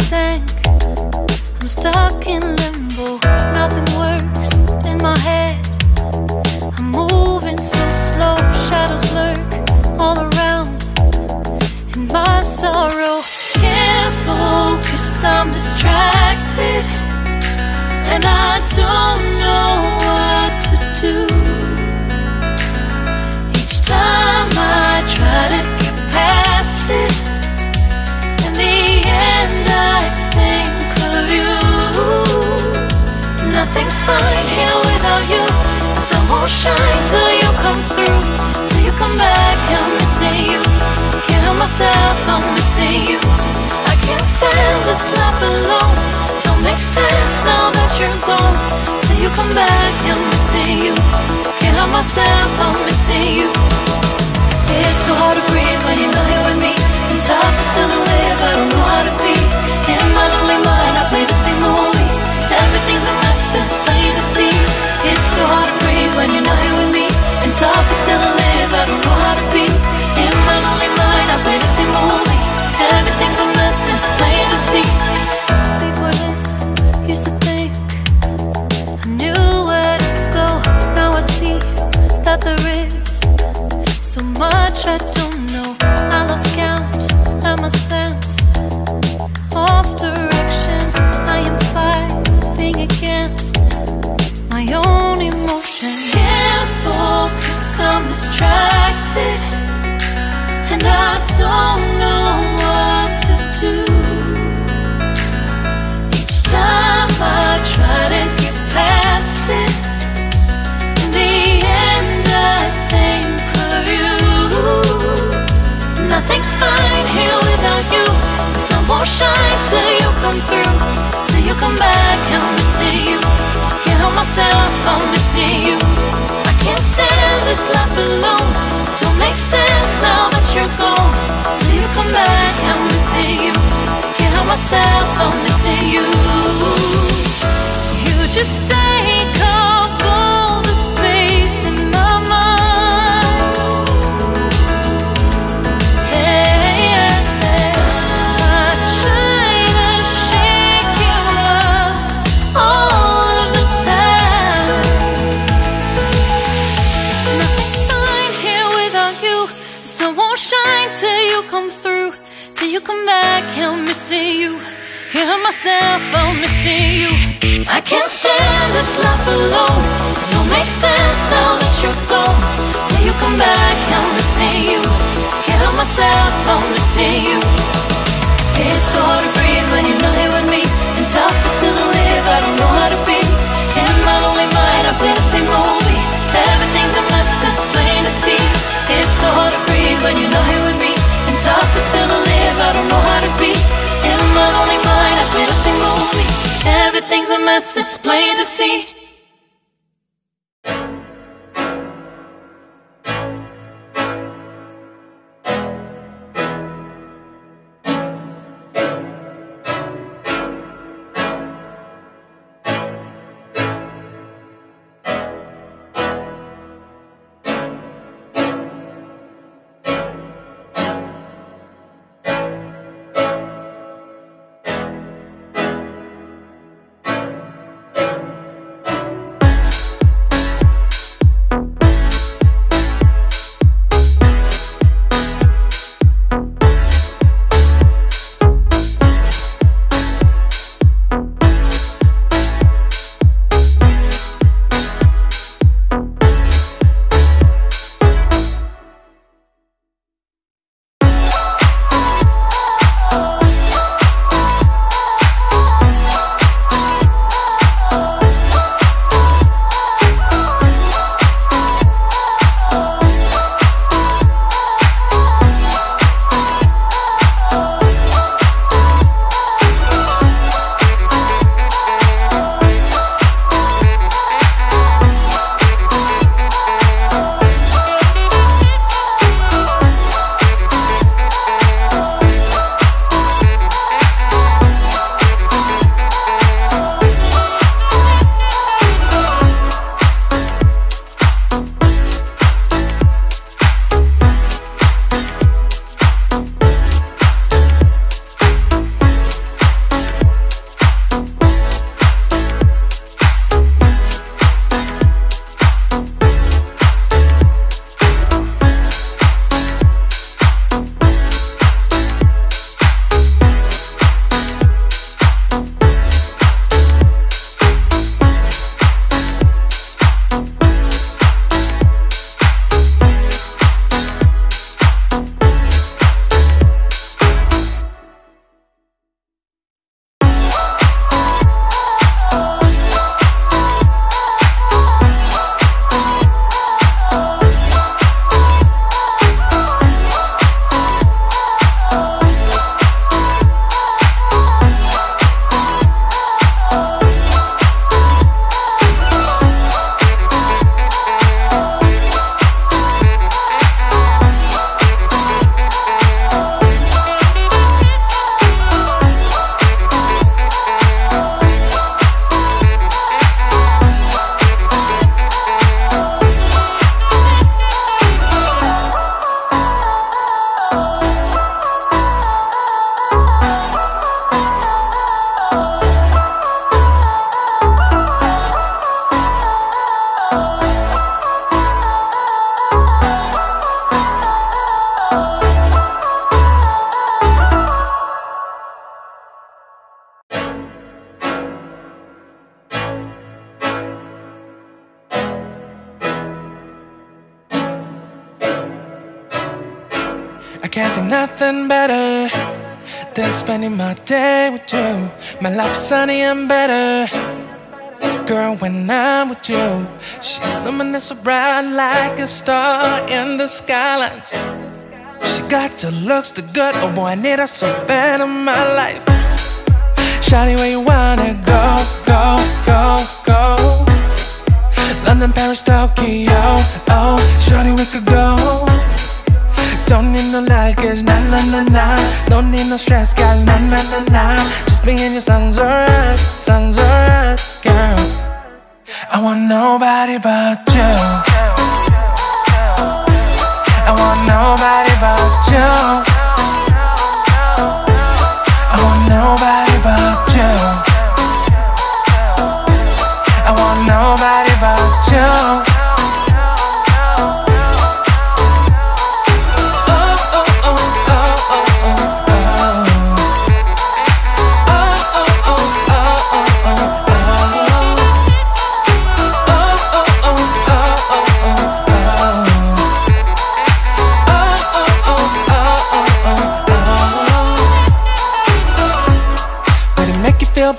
tank. I'm stuck in limbo, nothing works in my head. I'm moving so slow, shadows lurk all around. In my sorrow, can't focus, I'm distracted, and I don't know what to do. Each time I try to get past it, in the end I think of you. Nothing's fine here without you. The sun won't shine till you come through, till you come back. I'm missing you. Can't help myself, I'm missing you. I can't stand this life alone. Don't make sense now that you're gone. Till you come back, I'm missing you. Can't help myself, I'm missing you. It's so hard to breathe when you're not here with me. And tough is still to live, I don't know how to be. In my lonely mind, I play the same movie. Everything's a mess, it's plain to see. It's so hard to breathe when you're not here with me. And tough is still to live, I don't know how to be. In my lonely mind, I play the same movie. Everything's a mess, it's plain to see. Before this, used to think I knew where to go. Now I see that there is so much I don't know. I lost count and my sense of direction. I am fighting against my own emotion. Can't focus, I'm distracted, and I don't know what to do. Each time I try to get past it, in the end I think of you. Nothing's fine here without you. The sun won't shine till you come through, till you come back. I'm missing you. Can't help myself, I'm missing you. I can't stand this life alone. Don't make sense now that you're gone. Till you come back, I'm missing you. Can't help myself, I'm missing you. You just take up all the space in my mind. Hey, I try to shake you up all of the time. Nothing's fine here without you. The sun won't shine till you come through, till you come back. I'm missing you. Can't help myself, I'm missing you. I can't stand this life alone. Don't make sense now that you're gone. Till you come back, I'm missing you. Can't help myself, I'm missing you. It's so hard to breathe when you're not here with me. And tough is still to live, I don't know how to be. In my lonely mind, I play the same movie. Everything's a mess, it's plain to see. It's so hard to breathe when you're not here with me. And tough is still to live, I don't know how to be. In my lonely mind, I play the same movie. Everything's a mess, it's plain to see. can't think nothing better than spending my day with you. My life is sunny and better, girl, when I'm with you. She illuminates so bright like a star in the skylines. She got the looks, the good, oh boy, I need her so bad in my life. Shawty, where you wanna go, go, go, go? London, Paris, Tokyo, oh, shawty, we could go. Don't need no luggage, nah, nah, nah, nah. Don't need no stress, girl, nah, nah, nah, nah. Just me and you sounds alright, girl. I want nobody but you. I want nobody but you. I want nobody but you. I want nobody but you.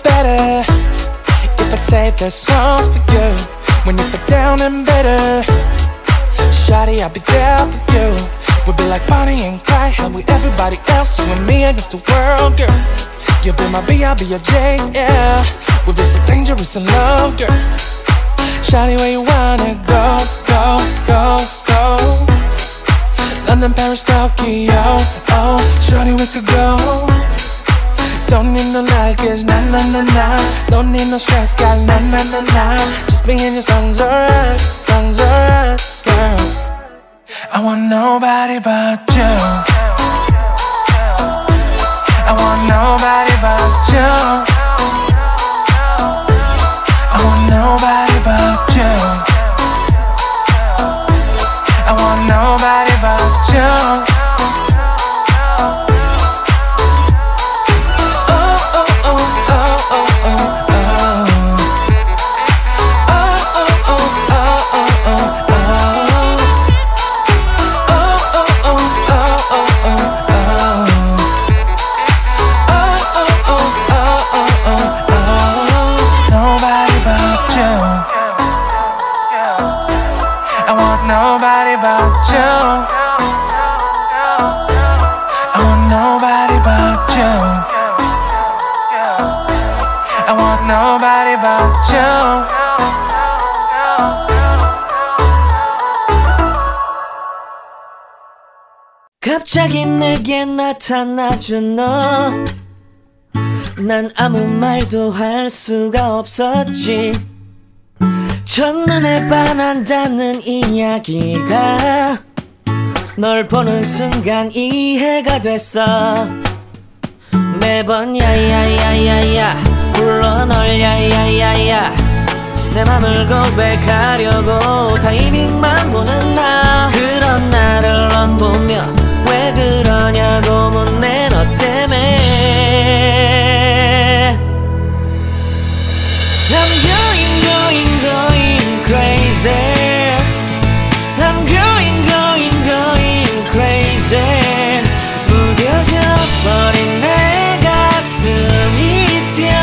Better if I save the songs for you when you feel down and bitter. Shawty, I'll be there for you. We'll be like Bonnie and Clyde, how we everybody else, you and me against the world, girl. You'll be my B, I'll be your J, yeah. We'll be so dangerous in love, girl. Shawty, where you wanna go, go, go, go? London, Paris, Tokyo, oh, shawty, we could go. Don't need no luggage, nah, nah, nah, nah. Don't need no stress, girl, nah, nah, nah, nah. Just me and you sounds alright, girl. I want nobody but you. I want nobody but you. I want nobody but you. I want nobody but you. Nobody but you. I want nobody but you. I want nobody but you. 갑자기 내게 나타나준 너, 난 아무 말도 할 수가 없었지. 첫눈에 반한다는 이야기가 널 보는 순간 이해가 됐어. 매번 야야야야야 불러 널 야야야야. 내 맘을 고백하려고 타이밍만 보는 나. 그런 나를 넌 보며 왜 그러냐고 묻네. 너 때문에 I'm going crazy. I'm going crazy. 무뎌져 버린 내 가슴이 뛰어.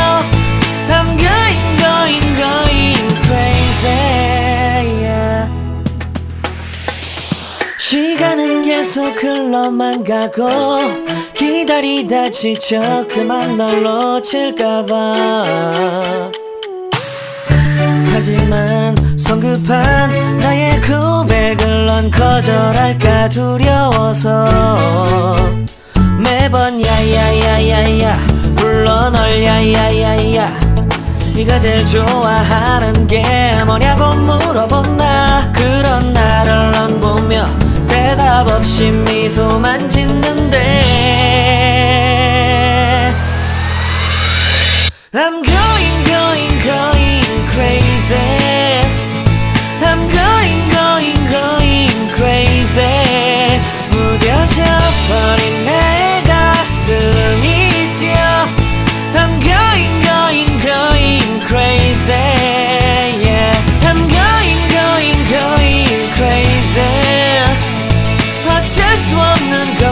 I'm going crazy, yeah. 시간은 계속 흘러만 가고 기다리다 지쳐 그만 널 놓칠까봐. 하지만 성급한 나의 고백을 넌 거절할까 두려워서 매번 야야야야야 불러 널 야야야야. 네가 제일 좋아하는 게 뭐냐고 물어본 나. 그런 나를 넌 보며 대답 없이 미소만 짓는데 I'm going crazy. I'm going crazy. 무뎌져 버린 내 가슴이 뛰어. I'm going crazy, yeah. I'm going crazy. 어쩔 수 없는 걸